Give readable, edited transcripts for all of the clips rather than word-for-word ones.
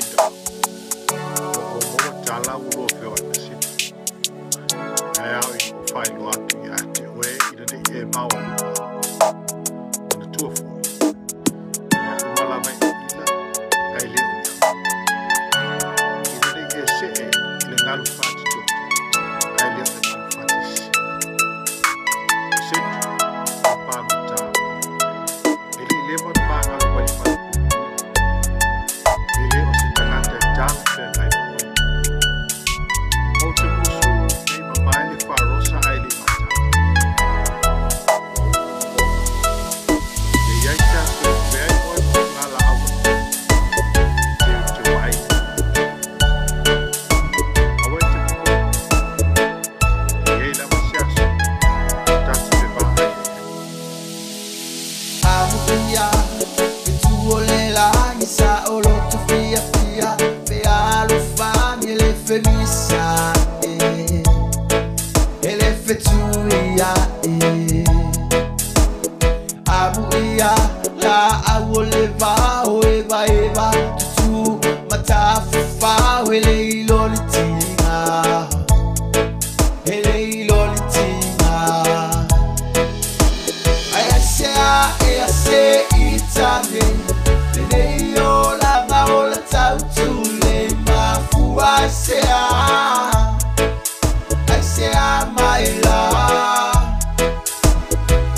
ida. O tala ulo feo ate si. Ai au I whai lo atu I ate oe ina ne e maua lua. Ina tua fui. Ia umala mai ila ai leo ni au. Ina ne e se e le ngalu whati toki. Ai leo e ngalu whati si. Setu, a pāmuta. Ele leva no pāngalu wai whai. Ele o se tangata jala te nai maui. O te musu nei mamai le wharosa ai le mata. E iai te atu e mea I oi mo ngala awa. Te wai. Awa te muko. E iai lama se asu. Tatu te wahai. Amu ia, e tu ole la isa o lo tu fia fia, pe alu fami le femisa ele fetu ia Amu ia, la awole va o eva eva, tu mata fa ele ilolitinga, ele ilolitinga. Ai se itane le yo la ngaola tau tu le mafua se a mai la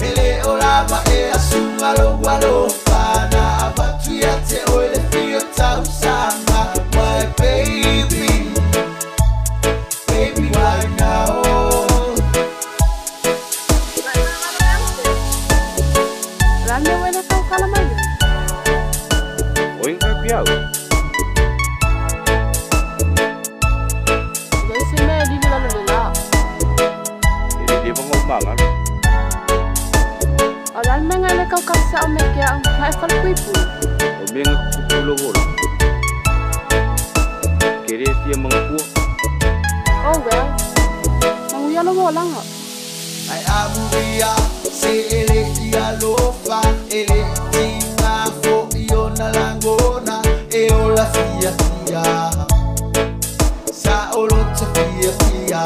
ele ola ma e asunga lo walo pana abatu ya te ole fio tau sanga my baby why now. Rame wena kau kalamaya. Oin ka piau. Dai se me di la la. Ini dia mengomangan. Alan me ngale kau kasa o me ke ang hai fal kuipu. Omenga kupulo gol. Kere dia mengku. Oh well. Mau ya lo bolang ha. Ai amu ia se ele ia lofa ele tinga fo io na langona e o la fia fia sa o lo te fia fia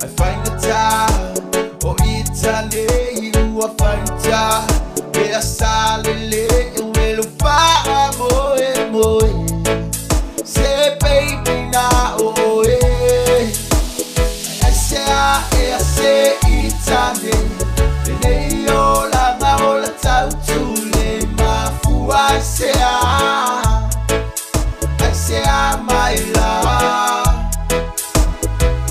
I find the time o Italy you a find time e a sale le o lo fa moe moe se baby na o e se itane le yo la ngaola tau tu le mafua se a mai la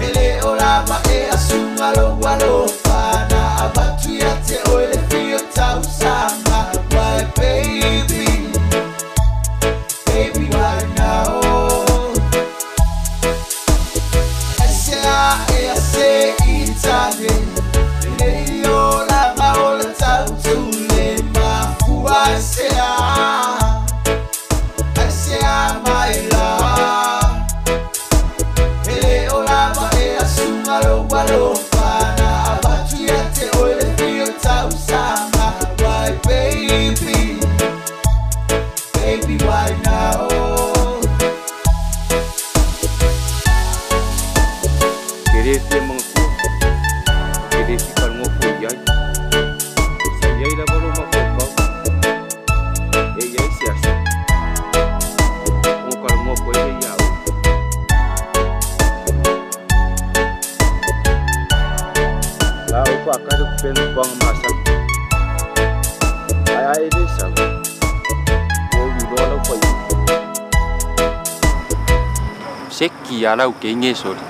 ele ola ma e asunga lo walo pana abatu ya te ole fio tau sanga my baby why now. E se itane le yo la ngaola tau tu le mafua se a mai la ele ola ma e asunga lo walo pana abatu ya te ole fio tau sanga my baby why now. Kere dia mengku. Kere si kal ngopo yai. Saya ida baru mengko. Yai siasa. Ngokal ngopo yai yau. Lau pa kadu pen bang masak. Ai ni sam. O widola ko yi. Sekki ala o ke nge sori.